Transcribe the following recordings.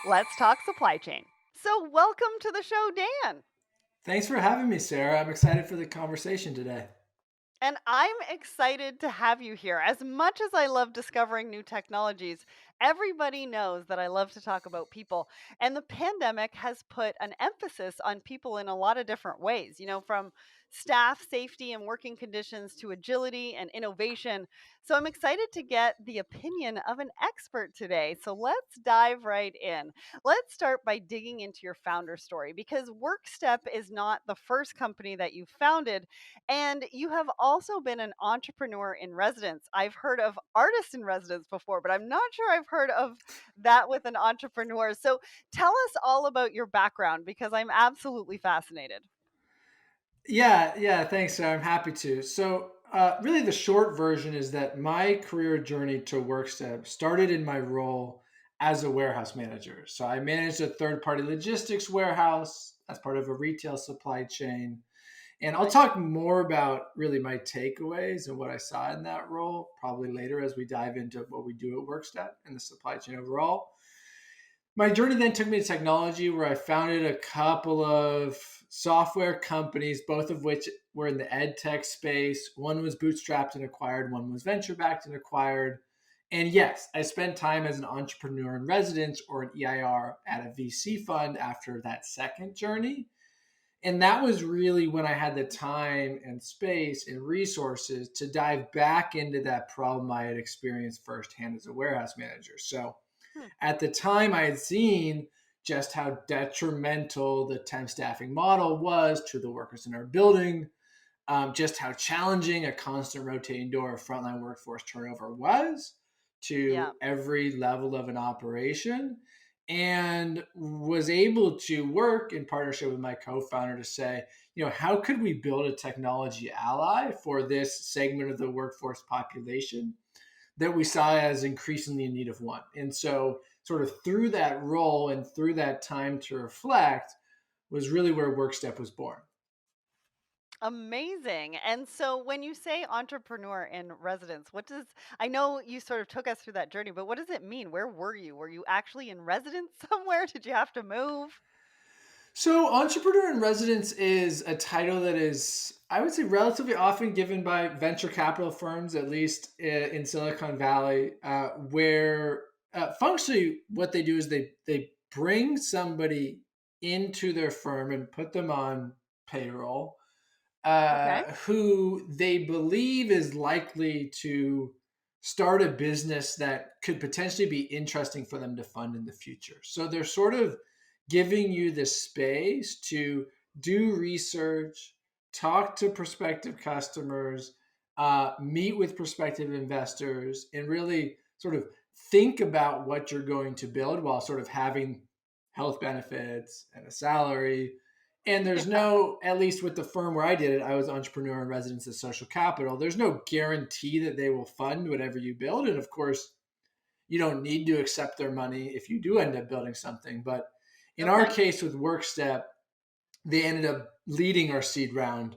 Let's talk supply chain. So, welcome to the show, Dan. Thanks for having me, Sarah. I'm excited for the conversation today. And I'm excited to have you here. As much as I love discovering new technologies, everybody knows that I love to talk about people. And the pandemic has put an emphasis on people in a lot of different ways, from staff safety and working conditions to agility and innovation. So I'm excited to get the opinion of an expert today. So let's dive right in. Let's start by digging into your founder story because WorkStep is not the first company that you founded, and you have also been an entrepreneur in residence. I've heard of artist in residence before, but I'm not sure I've heard of that with an entrepreneur. So tell us all about your background because I'm absolutely fascinated. Yeah, thanks, Sarah. I'm happy to. Really, the short version is that my career journey to WorkStep started in my role as a warehouse manager. So, I managed a third party logistics warehouse as part of a retail supply chain. And I'll Right. talk more about really my takeaways and what I saw in that role probably later as we dive into what we do at WorkStep and the supply chain overall. My journey then took me to technology where I founded a couple of software companies, both of which were in the ed tech space. One was bootstrapped and acquired, one was venture backed and acquired. And yes, I spent time as an entrepreneur in residence or an EIR at a VC fund after that second journey. And that was really when I had the time and space and resources to dive back into that problem I had experienced firsthand as a warehouse manager. So, Hmm. at the time, I had seen just how detrimental the temp staffing model was to the workers in our building, just how challenging a constant rotating door of frontline workforce turnover was to Yeah. every level of an operation, and was able to work in partnership with my co-founder to say, how could we build a technology ally for this segment of the workforce population that we saw as increasingly in need of one. And so, sort of through that role and through that time to reflect, was really where WorkStep was born. Amazing. And so when you say entrepreneur in residence, I know you sort of took us through that journey, but what does it mean? Where were you? Were you actually in residence somewhere? Did you have to move? So, entrepreneur in residence is a title that is, I would say, relatively often given by venture capital firms, at least in Silicon Valley, where functionally what they do is they bring somebody into their firm and put them on payroll Okay. who they believe is likely to start a business that could potentially be interesting for them to fund in the future. So they're sort of giving you the space to do research, talk to prospective customers, meet with prospective investors, and really sort of think about what you're going to build while sort of having health benefits and a salary. And there's Yeah. no, at least with the firm where I did it, I was entrepreneur in residence at Social Capital. There's no guarantee that they will fund whatever you build. And of course, you don't need to accept their money if you do end up building something. But in our Okay. case with WorkStep, they ended up leading our seed round,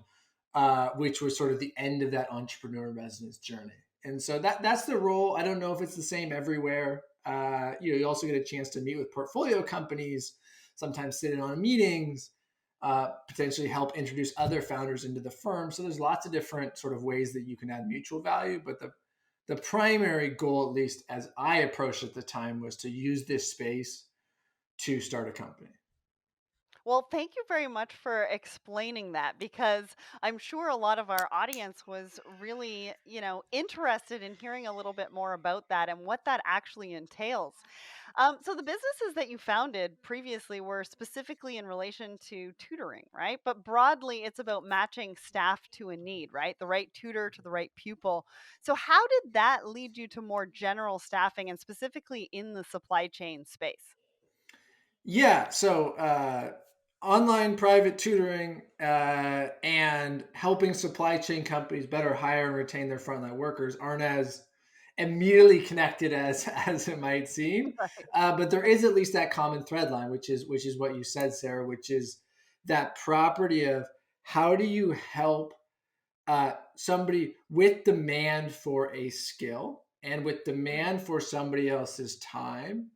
which was sort of the end of that entrepreneur in residence journey. And so that's the role. I don't know if it's the same everywhere. You also get a chance to meet with portfolio companies, sometimes sit in on meetings, potentially help introduce other founders into the firm. So there's lots of different sort of ways that you can add mutual value. But the primary goal, at least as I approached at the time, was to use this space to start a company. Well, thank you very much for explaining that because I'm sure a lot of our audience was really, interested in hearing a little bit more about that and what that actually entails. So, the businesses that you founded previously were specifically in relation to tutoring, right? But broadly, it's about matching staff to a need, right? The right tutor to the right pupil. So, how did that lead you to more general staffing and specifically in the supply chain space? Yeah. Online private tutoring and helping supply chain companies better hire and retain their frontline workers aren't as immediately connected as as it might seem. Right. But there is at least that common thread line, which is what you said, Sarah, which is that property of how do you help somebody with demand for a skill and with Mhm. demand for somebody else's time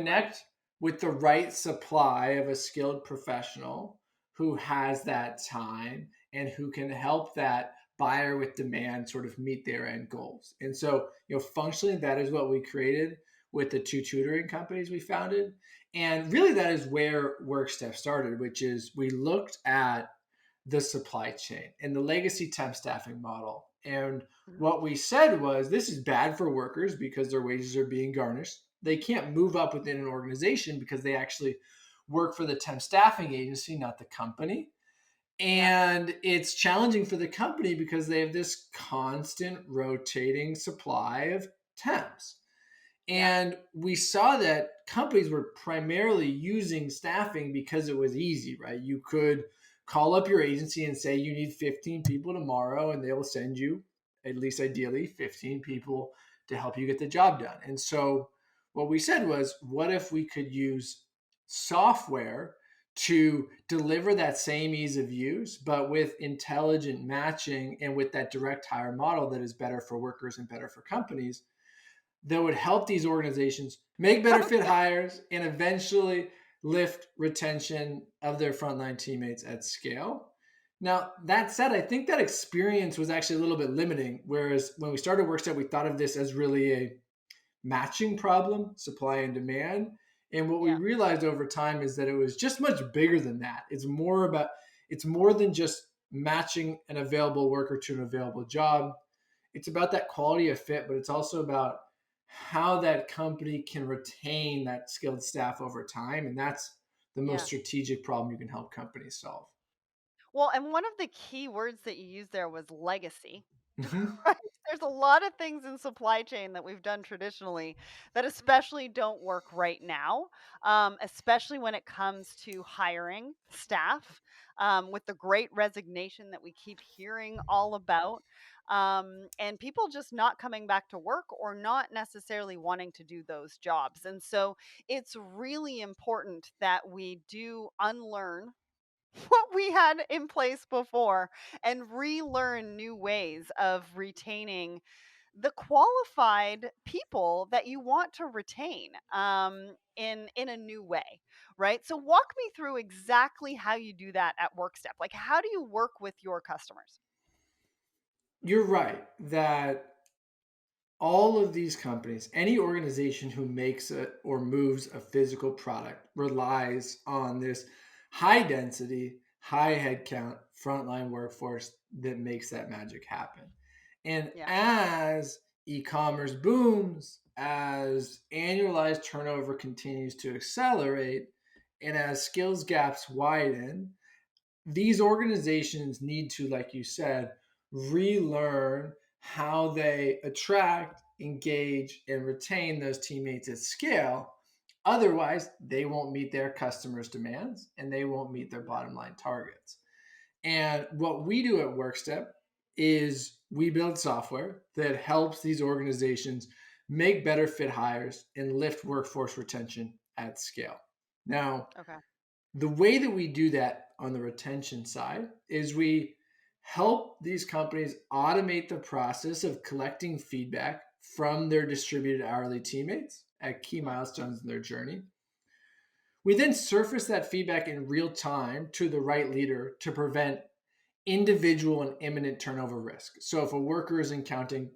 Right. connect with the right supply of a skilled professional who has that time and who can help that buyer with demand sort of meet their end goals. And so, functionally, that is what we created with the two tutoring companies we founded. And really, that is where WorkStep started, which is we looked at the supply chain and the legacy temp staffing model. And Mhm. what we said was this is bad for workers because their wages are being garnished. They can't move up within an organization because they actually work for the temp staffing agency, not the company. Yeah. And it's challenging for the company because they have this constant rotating supply of temps. Yeah. And we saw that companies were primarily using staffing because it was easy, right? You could call up your agency and say you need 15 people tomorrow, and they will send you, at least ideally, 15 people to help you get the job done. And so what we said was, what if we could use software to deliver that same ease of use, but with intelligent matching and with that direct hire model that is better for workers and better for companies? That would help these organizations make better fit Okay. hires and eventually lift retention of their frontline teammates at scale. Now, that said, I think that experience was actually a little bit limiting. Whereas when we started WorkStep, we thought of this as really a matching problem, supply and demand. And what we Yeah. realized over time is that it was just much bigger than that. It's more than just matching an available worker to an available job. It's about that quality of fit, but it's also about how that company can retain that skilled staff over time. And that's the most Yeah. strategic problem you can help companies solve. Well, and one of the key words that you used there was legacy. Mhm. Right? There's a lot of things in supply chain that we've done traditionally that especially don't work right now, especially when it comes to hiring staff, with the great resignation that we keep hearing all about, and people just not coming back to work or not necessarily wanting to do those jobs. And so it's really important that we do unlearn what we had in place before and relearn new ways of retaining the qualified people that you want to retain, in a new way, right? So walk me through exactly how you do that at WorkStep. Like, how do you work with your customers? You're right that all of these companies, any organization who makes a, or moves a physical product relies on this high density, high headcount frontline workforce that makes that magic happen. And Yeah. as e-commerce booms, as annualized turnover continues to accelerate, and as skills gaps widen, these organizations need to, like you said, relearn how they attract, engage, and retain those teammates at scale. Otherwise, they won't meet their customers' demands and they won't meet their Yeah. bottom line targets. And what we do at WorkStep is we build software that helps these organizations make better fit hires and lift workforce retention at scale. Now, Okay. the way that we do that on the retention side is we help these companies automate the process of collecting feedback from their distributed hourly teammates at key Hmm. milestones in their journey. We then surface that feedback in real time to the right leader to prevent individual and imminent turnover risk. So if a worker is encountering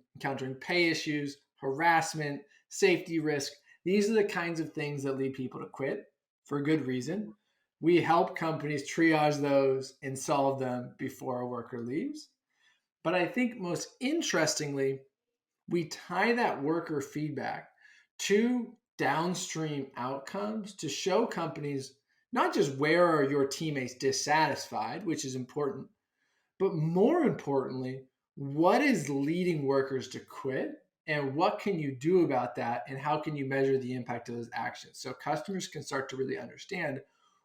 pay issues, harassment, safety risk, these are the kinds of things that lead people to quit for good reason. Hmm. We help companies triage those and solve them before a worker leaves. But I think most interestingly, we tie that worker feedback to downstream outcomes to show companies not just where are your teammates dissatisfied, which is important, but more importantly, what is leading workers to quit and what can you do about that and how can you measure the impact of those actions so customers can start to really understand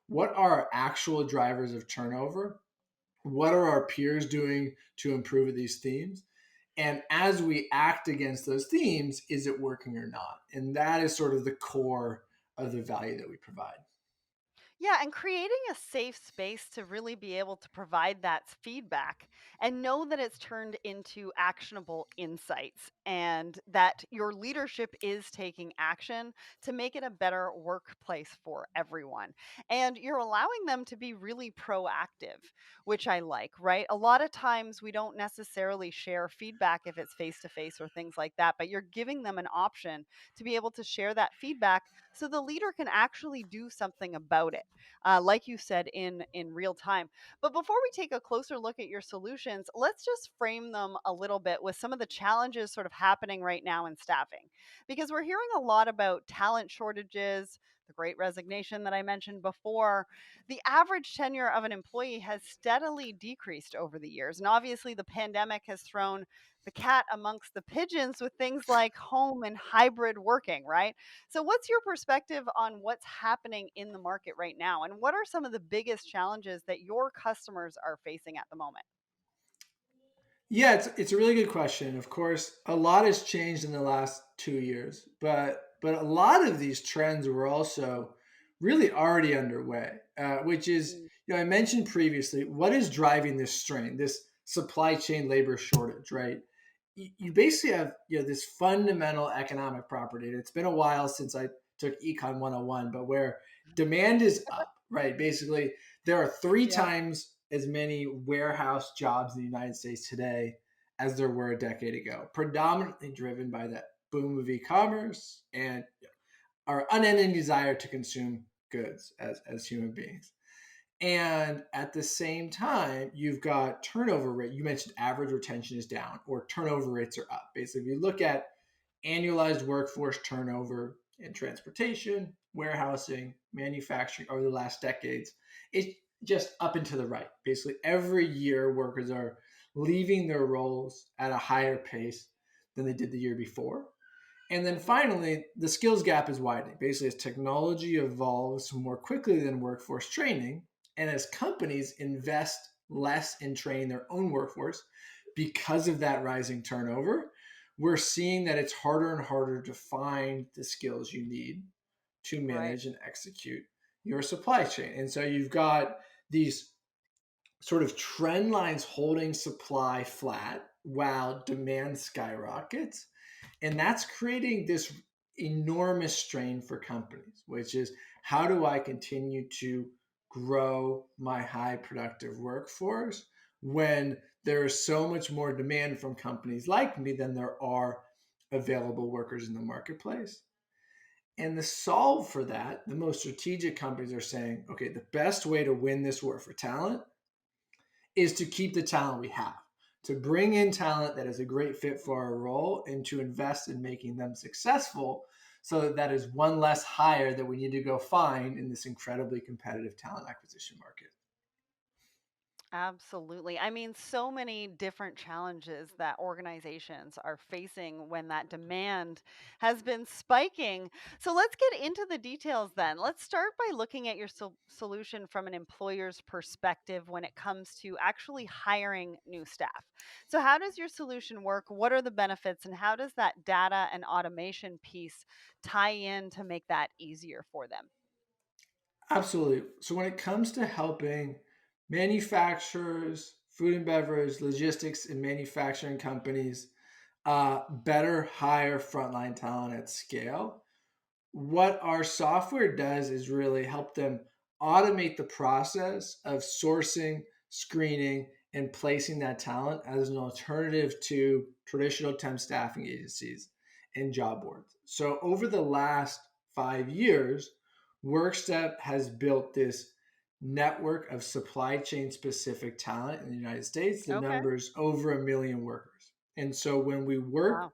what are actual drivers of turnover, what are our peers doing to improve these themes, and as we act against those themes, is it working or not? And that is sort of the core of the value that we provide. Yeah, and creating a safe space to really be able to provide that feedback and know that it's turned into actionable insights and that your leadership is taking action to make it a better workplace for everyone. And you're allowing them to be really proactive, which I like, right? A lot of times we don't necessarily share feedback if it's face to face or things like that, but you're giving them an option to be able to share that feedback so the leader can actually do something about it, like you said, in real time. But before we take a closer look at your solutions, let's just frame them a little bit with some of the challenges sort of happening right now in staffing, because we're hearing a lot about talent shortages, the great resignation that I mentioned before. The average tenure of an employee has steadily decreased over the years, and obviously the pandemic has thrown the cat amongst the pigeons with things like home and hybrid working, right? So, what's your perspective on what's happening in the market right now? And what are some of the biggest challenges that your customers are facing at the moment? Yeah, it's a really good question. Of course, a lot has changed in the last 2 years, but a lot of these trends were also really already underway. Which is, Mm, I mentioned previously, what is driving this strain, this supply chain labor shortage, right? You basically have this fundamental economic property, and it's been a while since I took Econ 101, but where demand is up, right? Basically, there are three yep. times as many warehouse jobs in the United States today as there were a decade ago, predominantly driven by that boom of e-commerce and our unending desire to consume goods as human beings. And at the same time, you've got turnover rate. You mentioned average retention is down or turnover rates are up. Basically, if you look at annualized workforce turnover in transportation, warehousing, manufacturing over the last decades, it's just up and to the right. Basically, every year workers are leaving their roles at a higher pace than they did the year before. And then Hmm. finally, the skills gap is widening. Basically, as technology evolves more quickly than workforce training, and as companies invest less in training their own workforce because of that rising turnover, we're seeing that it's harder and harder to find the skills you need to Right. manage and execute your supply chain. And so you've got these sort of trend lines holding supply flat while demand skyrockets. And that's creating this enormous strain for companies, which is how do I continue to grow my high productive workforce when there is so much more demand from companies like me than there are available workers in the marketplace? And the solve for that, the most strategic companies are saying, okay, the best way to win this war for talent is to keep the talent we have, to bring in talent that is a great fit for our role, and to invest in making them successful so that that is one less hire that we need to go find in this incredibly competitive talent acquisition market. Absolutely. I mean, so many different challenges that organizations are facing when that demand has been spiking. So let's get into the details then. Let's start by looking at your solution from an employer's perspective when it comes to actually hiring new staff. So, how does your solution work? What are the benefits? And how does that data and automation piece tie in to make that easier for them? Absolutely. So when it comes to helping manufacturers, food and beverage, logistics, and manufacturing companies better hire frontline talent at scale, what our software does is really help them automate the process of sourcing, screening, and placing that talent as an alternative to traditional temp staffing agencies and job boards. So, over the last 5 years, WorkStep has built this network of supply chain specific talent in the United States that Okay. numbers over 1 million workers. And so, when we work Wow.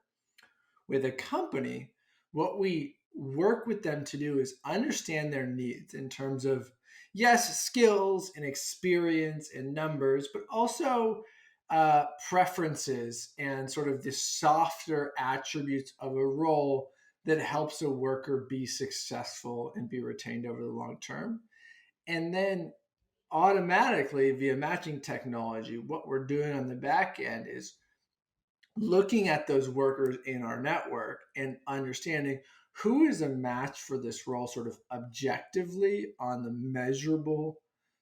with a company, what we work with them to do is understand their needs in terms of, yes, skills and experience and numbers, but also preferences and sort of the softer attributes of a role that helps a worker be successful and be retained over the long term. And then automatically, via matching technology, what we're doing on the back end is looking at those workers in our network and understanding who is a match for this role, sort of objectively on the measurable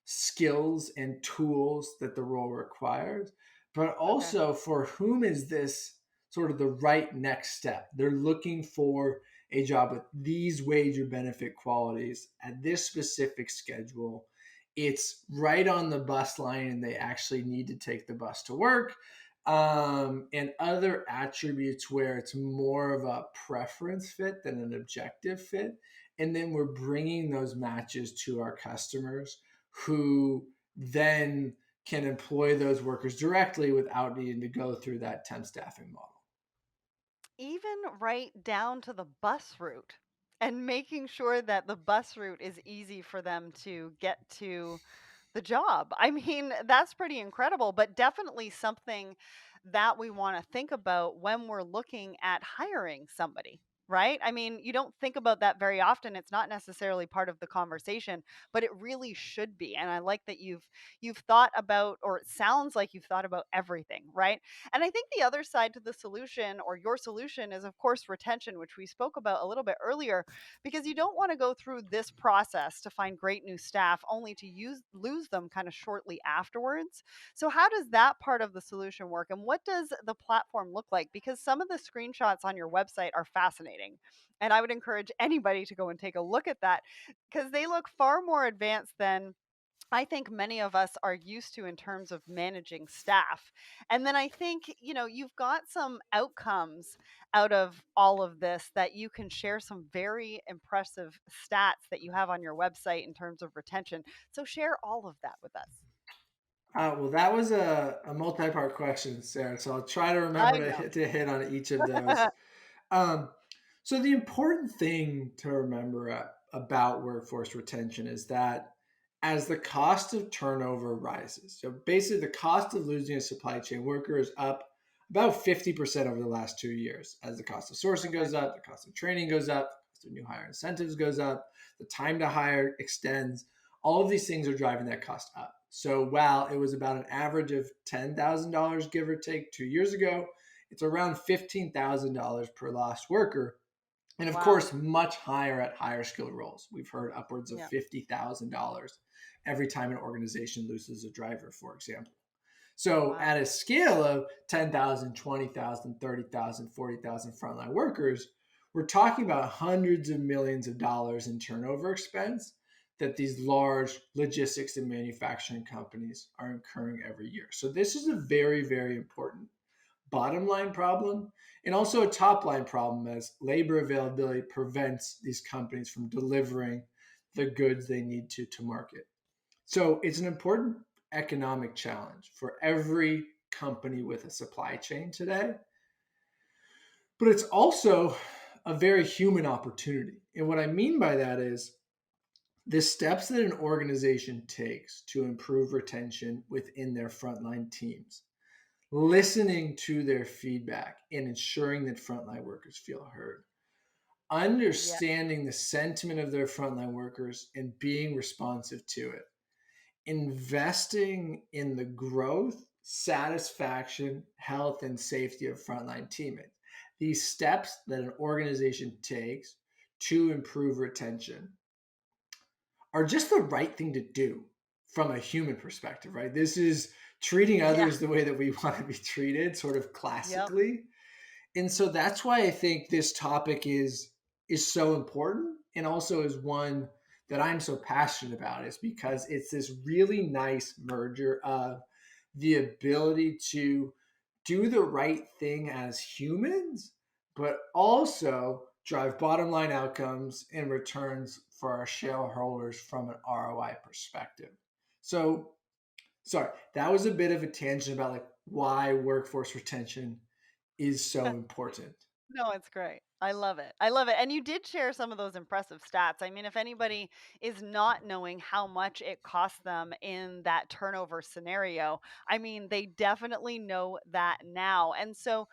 skills and tools that the role requires, but Okay. also for whom is this sort of the right next step. They're looking for a job with these wage or benefit qualities at this specific schedule. It's right on the bus line and they actually need to take the bus to work, and other attributes where it's more of a preference fit than an objective fit. And then we're bringing those matches to our customers who then can employ those workers directly without needing to go through that temp staffing model. Even right down to the bus route and making sure that the bus route is easy for them to get to the job. I mean, that's pretty incredible, but definitely something that we want to think about when we're looking at hiring somebody, right? I mean, you don't think about that very often. It's not necessarily part of the conversation, but it really should be. And I like that you've thought about, or it sounds like you've thought about everything, right? And I think the other side to the solution, or your solution, is of course retention, which we spoke about a little bit earlier, because you don't want to go through this process to find great new staff only to lose them kind of shortly afterwards. So how does that part of the solution work, and what does the platform look like? Because some of the screenshots on your website are fascinating, and I would encourage anybody to go and take a look at that, because they look far more advanced than I think many of us are used to in terms of managing staff. And then I think, you've got some outcomes out of all of this that you can share, some very impressive stats that you have on your website in terms of retention. So share all of that with us. Well, that was a multi-part question, Sarah. So I'll try to remember I know. to hit on each of those. Um, so the important thing to remember about workforce retention is that as the cost of turnover rises, so basically the cost of losing a supply chain worker is up about 50% over the last 2 years. As the cost of sourcing Okay. goes up, the cost of training goes up, the cost of new hire incentives goes up, the time to hire extends. All of these things are driving that cost up. So while it was about an average of $10,000, give or take, 2 years ago, it's around $15,000 per lost worker. And of Wow. course, much higher at higher skilled roles. We've heard upwards of Yeah. $50,000 every time an organization loses a driver, for example. So Wow. at a scale of 10,000, 20,000, 30,000, 40,000 frontline workers, we're talking about hundreds of millions of dollars in turnover expense that these large logistics and manufacturing companies are incurring every year. So this is a very, very important bottom line problem and also a top line problem as labor availability prevents these companies from delivering the goods they need to market. So it's an important economic challenge for every company with a supply chain today, but it's also a very human opportunity. And what I mean by that is the steps that an organization takes to improve retention within their frontline teams, listening to their feedback and ensuring that frontline workers feel heard, Yeah. understanding the sentiment of their frontline workers and being responsive to it, investing in the growth, satisfaction, health, and safety of frontline teammates. These steps that an organization takes to improve retention are just the right thing to do from a human perspective, right? This is treating Yeah. others the way that we want to be treated, sort of Yep. classically. And so that's why I think this topic is so important and also is one that I'm so passionate about is because it's this really nice merger of the ability to do the right thing as humans, but also drive bottom line outcomes and returns for our shareholders from an ROI perspective. So, sorry, that was a bit of a tangent about like why workforce retention is so important. No, it's great. I love it. I love it. And you did share some of those impressive stats. I mean, if anybody is not knowing how much it costs them in that turnover scenario, I mean, they definitely know that now. And so,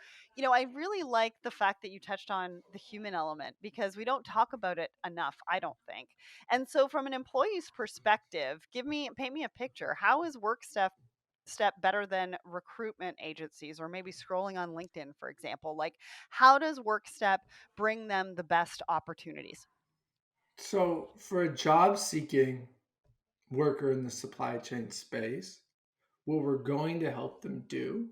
I really like the fact that you touched on the human element because we don't talk about it enough, I don't think. And so, from an employee's perspective, paint me a picture. How is WorkStep WorkStep better than recruitment agencies or maybe scrolling on LinkedIn, for example? Like, how does WorkStep bring them the best opportunities? So, for a job seeking worker in the supply chain space, what we're going to help them do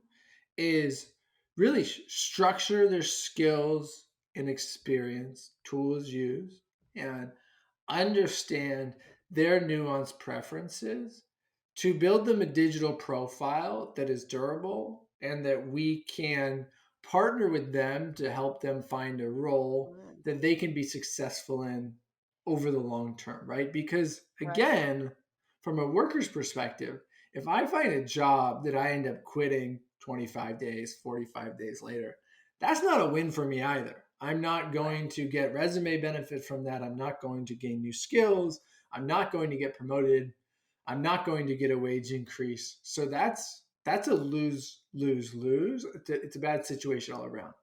is really structure their skills and experience, tools used, and understand their nuanced preferences to build them a digital profile that is durable and that we can partner with them to help them find a role Mm, that they can be successful in over the long term, right? Because right. again, from a worker's perspective, if I find a job that I end up quitting 25 days, 45 days later, that's not a win for me either. I'm not Right. going to get resume benefit from that. I'm not going to gain new skills. I'm not going to get promoted. I'm not going to get a wage increase. So that's a lose lose lose. It's a bad situation all around.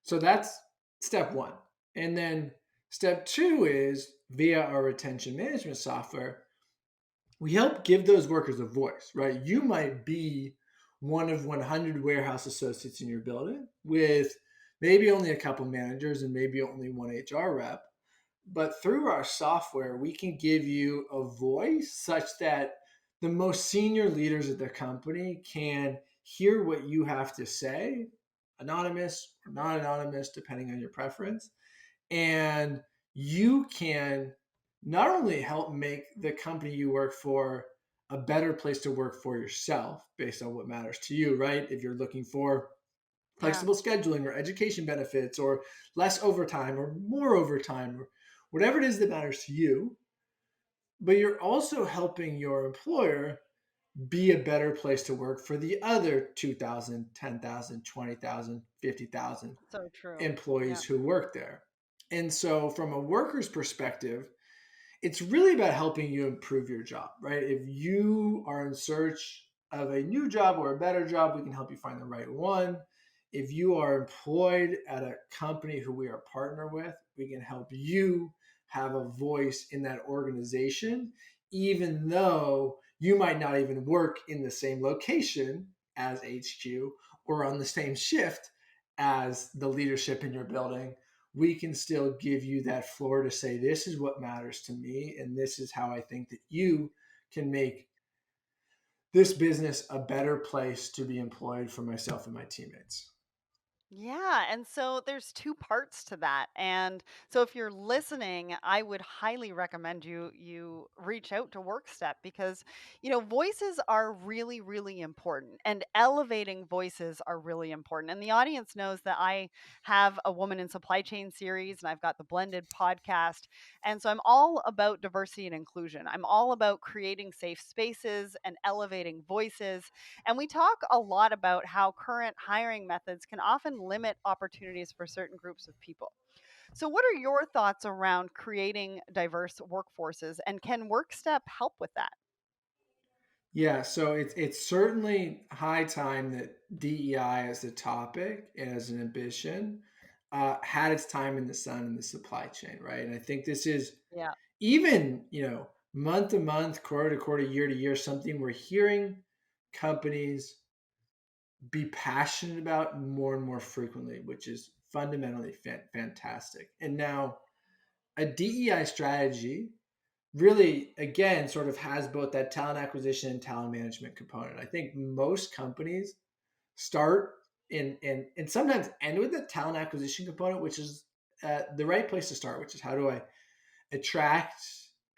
So that's step one. And then step two is via our retention management software, we help give those workers a voice, right? You might be one of 100 warehouse associates in your building with maybe only a couple managers and maybe only one HR rep. But through our software, we can give you a voice such that the most senior leaders at the company can hear what you have to say, anonymous or not anonymous, depending on your preference, and you can not only help make the company you work for a better place to work for yourself based on what matters to you, right? If you're looking for Yeah. flexible scheduling or education benefits or less overtime or more overtime or whatever it is that matters to you, but you're also helping your employer be a better place to work for the other 2,000, 10,000, 20,000, 50,000 So true. Yeah. employees who work there. And so, from a worker's perspective, it's really about helping you improve your job, right? If you are in search of a new job or a better job, we can help you find the right one. If you are employed at a company who we are partner with, we can help you have a voice in that organization, even though you might not even work in the same location as HQ or on the same shift as the leadership in your building. We can still give you that floor to say, this is what matters to me, and this is how I think that you can make this business a better place to be employed for myself and my teammates. Yeah, and so there's two parts to that. And so if you're listening, I would highly recommend you reach out to WorkStep because, voices are really really important and elevating voices are really important. And the audience knows that I have a woman in supply chain series and I've got the blended podcast. And so I'm all about diversity and inclusion. I'm all about creating safe spaces and elevating voices, and we talk a lot about how current hiring methods can often limit opportunities for certain groups of people. So, what are your thoughts around creating diverse workforces, and can WorkStep help with that? Yeah, so it's certainly high time that DEI as a topic and as an ambition had its time in the sun in the supply chain, right? And I think this is Yeah. even month to month, quarter to quarter, year to year, something we're hearing companies be passionate about more and more frequently, which is fundamentally fantastic. And now a DEI strategy really, again, sort of has both that talent acquisition and talent management component. I think most companies start and sometimes end with the talent acquisition component, which is the right place to start, which is how do I attract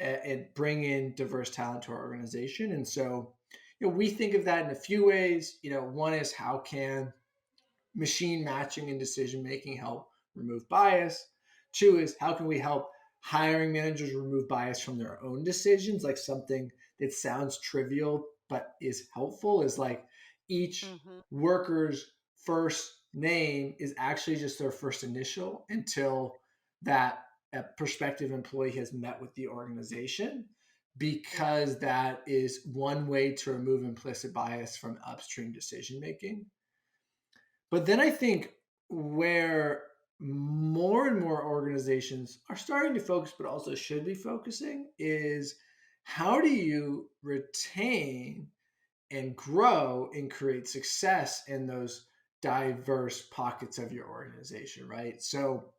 and bring in diverse talent to our organization. And so, we think of that in a few ways. One is how can machine matching and decision making help remove bias? Two is how can we help hiring managers remove bias from their own decisions? Like something that sounds trivial but is helpful is like each Hmm. worker's first name is actually just their first initial until that prospective employee has met with the organization, Yeah. because that is one way to remove implicit bias from upstream decision making. But then I think where more and more organizations are starting to focus, but also should be focusing, is how do you retain and grow and create success in those diverse pockets of your organization, right? So,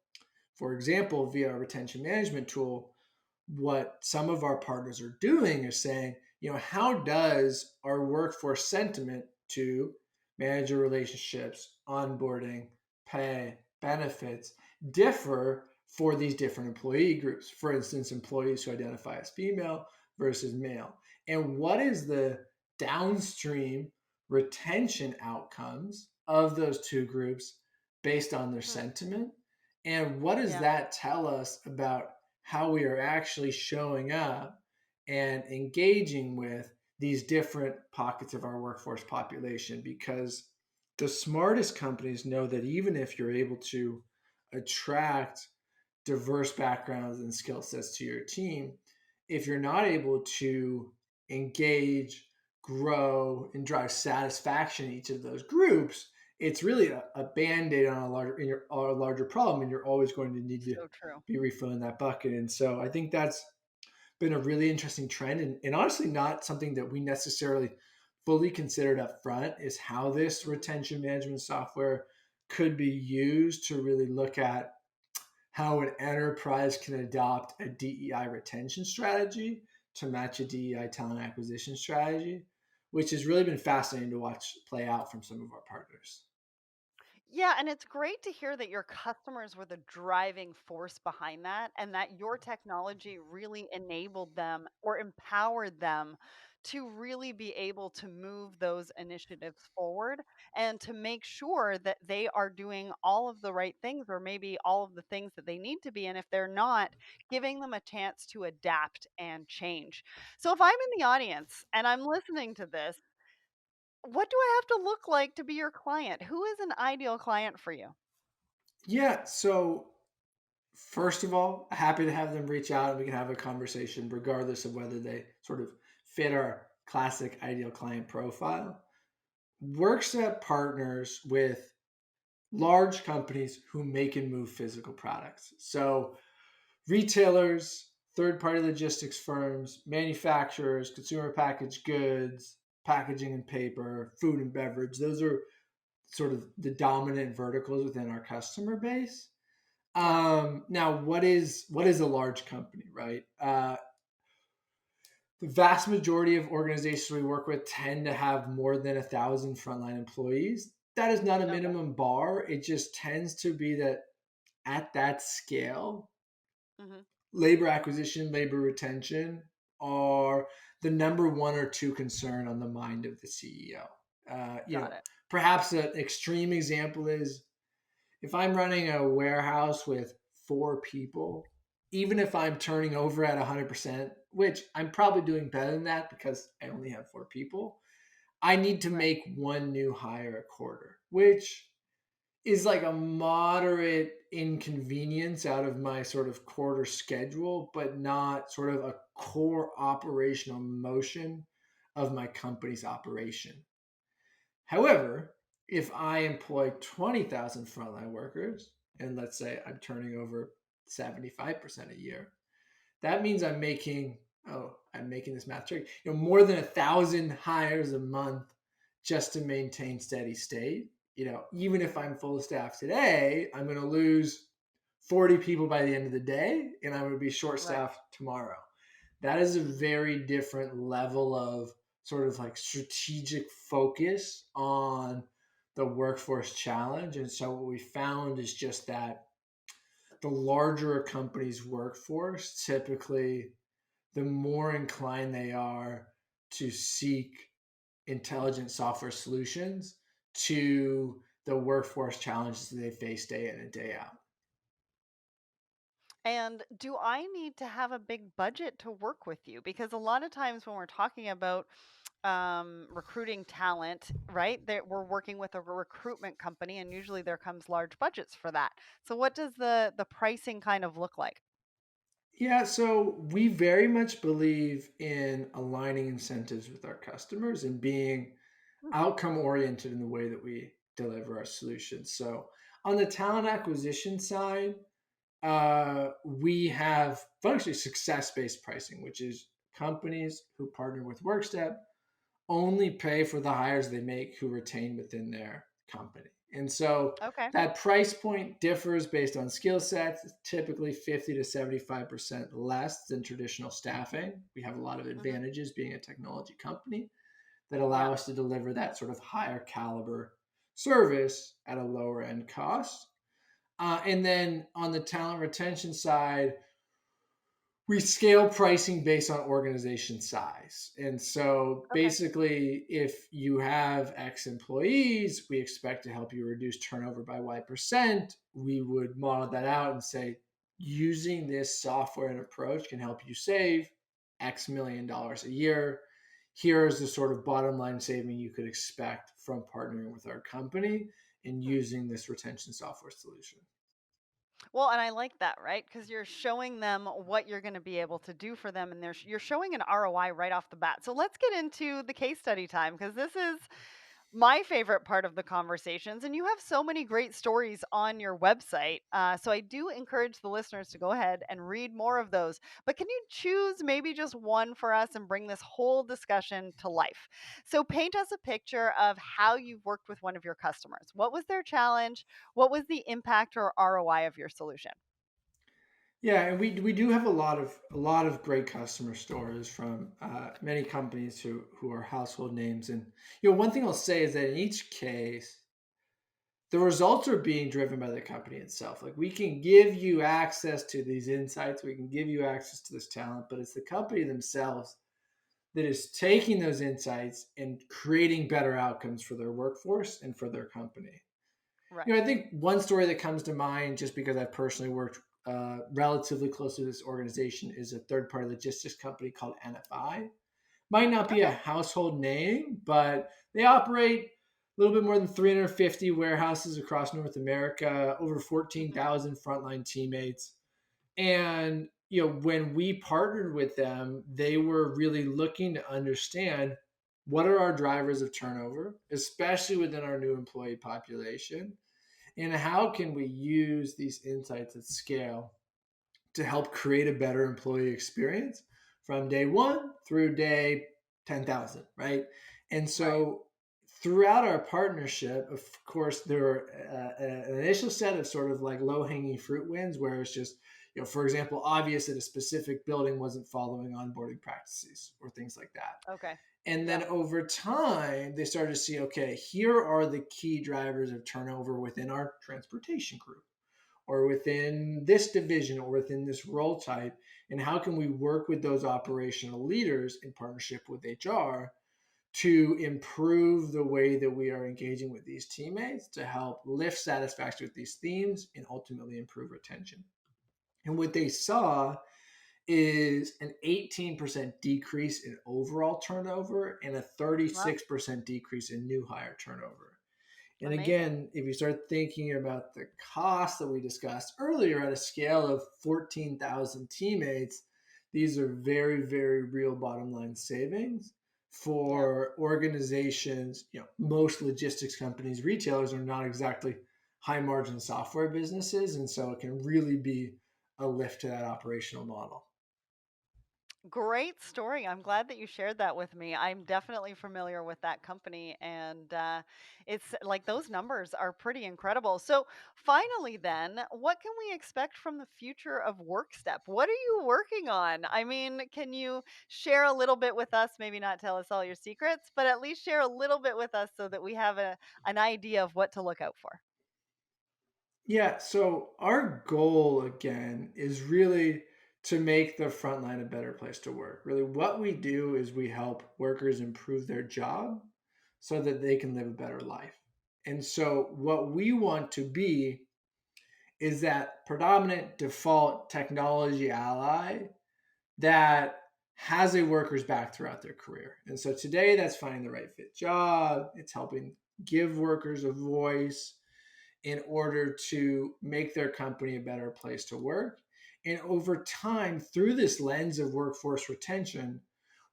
for example, via our retention management tool, what some of our partners are doing is saying, how does our workforce sentiment to manager relationships, onboarding, pay, benefits differ for these different employee groups? For instance, employees who identify as female versus male. And what is the downstream retention outcomes of those two groups based on their Hmm. sentiment? And what does Yeah, that tell us about how we are actually showing up and engaging with these different pockets of our workforce population? Because the smartest companies know that even if you're able to attract diverse backgrounds and skill sets to your team, if you're not able to engage, grow, and drive satisfaction in each of those groups, it's really a band-aid on a larger problem, and you're always going to need to so true. be refilling that bucket. And so I think that's been a really interesting trend, and honestly not something that we necessarily fully considered up front, is how this Mhm. retention management software could be used to really look at how an enterprise can adopt a DEI retention strategy to match a DEI talent acquisition strategy, which has really been fascinating to watch play out from some of our partners. Yeah, and it's great to hear that your customers were the driving force behind that and that your technology really enabled them or empowered them to really be able to move those initiatives forward and to make sure that they are doing all of the right things or maybe all of the things that they need to be. And if they're not, giving them a chance to adapt and change. So if I'm in the audience and I'm listening to this, what do I have to look like to be your client? Who is an ideal client for you? Yeah. So, first of all, happy to have them reach out and we can have a conversation, regardless of whether they sort of fit our classic ideal client profile. WorkStep partners with large companies who make and move physical products. So, retailers, third party logistics firms, manufacturers, consumer packaged goods, packaging and paper, food and beverage. Those are sort of the dominant verticals within our customer base. Yeah. Now, what is a large company, right? The vast majority of organizations we work with tend to have more than 1,000 frontline employees. That is not a Okay. minimum bar. It just tends to be that at that scale, Mhm. labor acquisition, labor retention are the number one or two concern on the mind of the CEO. Got it. Perhaps an extreme example is if I'm running a warehouse with four people, even if I'm turning over at 100%, which I'm probably doing better than that because I only have four people, I need to Right. make one new hire a quarter, which is like a moderate inconvenience out of my sort of quarter schedule, but not sort of a core operational motion of my company's operation. However, if I employ 20,000 frontline workers, and let's say I'm turning over 75% a year, that means I'm making this math trick, more than 1,000 hires a month just to maintain steady state. Even if I'm full staff today, I'm going to lose 40 people by the end of the day, and I'm going to be short Right. staffed tomorrow. That is a Mhm. very different level of sort of like strategic focus on the workforce challenge. And so what we found is just that the larger a company's workforce, typically the more inclined they are to seek intelligent software solutions to the workforce challenges that they face day in and day out. And do I need to have a big budget to work with you? Because a lot of times when we're talking about recruiting talent, right, that we're working with a recruitment company, and usually there comes large budgets for that. So what does the pricing kind of look like? Yeah, so we very much believe in aligning incentives with our customers and being Hmm. outcome oriented in the way that we deliver our solutions. So, on the talent acquisition side, we have functionally success based pricing, which is companies who partner with WorkStep only pay for the hires they make who retain within their company. And so Okay. that price point differs based on skill sets. It's typically 50 to 75% less than traditional staffing. We have a lot of Hmm. advantages being a technology company that Yeah. allow us to deliver that sort of higher caliber service at a lower end cost. And then on the talent retention side, we scale pricing based on organization size. And so Okay. basically, if you have X employees, we expect to help you reduce turnover by Y%. We would model that out and say, using this software and approach can help you save X million dollars a year. Here's the sort of bottom line saving you could expect from partnering with our company and Hmm. using this retention software solution. Well, and I like that, right? Because you're showing them what you're going to be able to do for them, and you're showing an ROI right off the bat. So let's get into the case study time because this is my favorite part of the conversations, and you have so many great stories on your website. So I do encourage the listeners to go ahead and read more of those. But can you choose maybe just one for us and bring this whole discussion to life? So paint us a picture of how you've worked with one of your customers. What was their challenge? What was the impact or ROI of your solution? Yeah, and we do have a lot of great customer stories from many companies who are household names. And one thing I'll say is that in each case, the results are being driven by the company itself. Like we can give you access to these insights, we can give you access to this talent, but it's the company themselves that is taking those insights and creating better outcomes for their workforce and for their company. Right. I think one story that comes to mind, just because I've personally worked relatively close to this organization, is a third party logistics company called NFI. Might not be a Okay. household name, but they operate a little bit more than 350 warehouses across North America, over Hmm. 14,000 frontline teammates. And when we partnered with them, they were really looking to understand what are our drivers of turnover, especially within our new employee population, and how can we use these insights at scale to help create a better employee experience from day one through day 10,000, right? And Right. so throughout our partnership, of course, there were an initial set of sort of like low hanging fruit wins where it's just, for example, obvious that a specific building wasn't following onboarding practices or things like that. Okay. And then Yep. over time, they started to see, okay, here are the key drivers of turnover within our transportation group or within this division or within this role type. And how can we work with those operational leaders in partnership with HR to improve the way that we are engaging with these teammates to help lift satisfaction with these themes and ultimately improve retention? And what they saw is an 18% decrease in overall turnover and a Wow. 36% decrease in new hire turnover. And Amazing. again, if you start thinking about the cost that we discussed earlier at a scale of 14,000 teammates, these are very, very real bottom line savings Yep. for organizations. Most logistics companies, retailers are not exactly high margin software businesses. And so it can really be a lift to that operational model. Great story. I'm glad that you shared that with me. I'm definitely familiar with that company, and it's like those numbers are pretty incredible. So, finally, then, what can we expect from the future of WorkStep? What are you working on? I mean, can you share a little bit with us? Maybe not tell us all your secrets, but at least share a little bit with us so that we have an idea of what to look out for. Yeah, so our goal again is really to make the front line a better place to work. Really, what we do is we help workers improve their job so that they can live a better life. And so, what we want to be is that predominant default technology ally that has a worker's back throughout their career. And so, today, that's finding the right fit job, it's helping give workers a voice in order to make their company a better place to work. And over time, through this lens of workforce retention,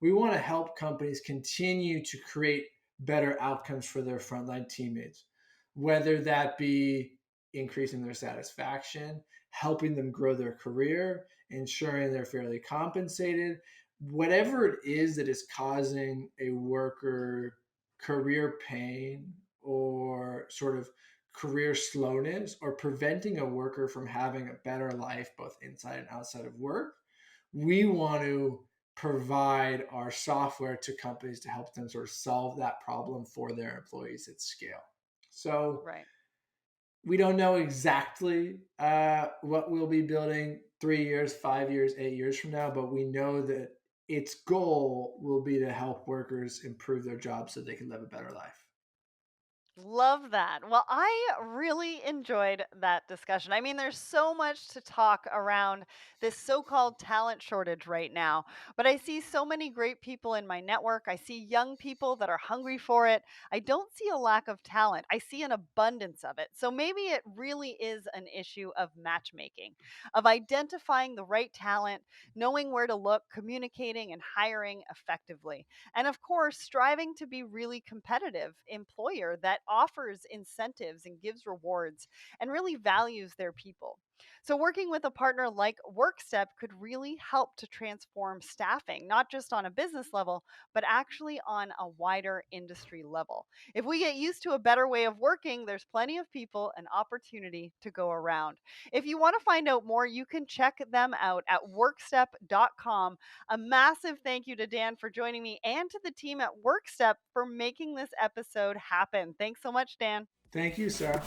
we want to help companies continue to create better outcomes for their frontline teammates, whether that be increasing their satisfaction, helping them grow their career, ensuring they're fairly compensated, whatever it is that is causing a worker career pain or sort of career slowness or preventing a worker from having a better life both inside and outside of work, we want to provide our software to companies to help them sort of solve that problem for their employees at scale. So Right. we don't know exactly what we'll be building 3 years, 5 years, 8 years from now, but we know that its goal will be to help workers improve their jobs so they can live a better life. Love that. Well, I really enjoyed that discussion. I mean, there's so much to talk around this so called talent shortage right now, but I see so many great people in my network. I see young people that are hungry for it. I don't see a lack of talent, I see an abundance of it. So maybe it really is an issue of matchmaking, of identifying the right talent, knowing where to look, communicating, and hiring effectively. And of course, striving to be really competitive employer that offers incentives and gives rewards and really values their people. So working with a partner like WorkStep could really help to transform staffing, not just on a business level, but actually on a wider industry level. If we get used to a better way of working, there's plenty of people and opportunity to go around. If you want to find out more, you can check them out at workstep.com. A massive thank you to Dan for joining me and to the team at WorkStep for making this episode happen. Thanks so much, Dan. Thank you, Sarah.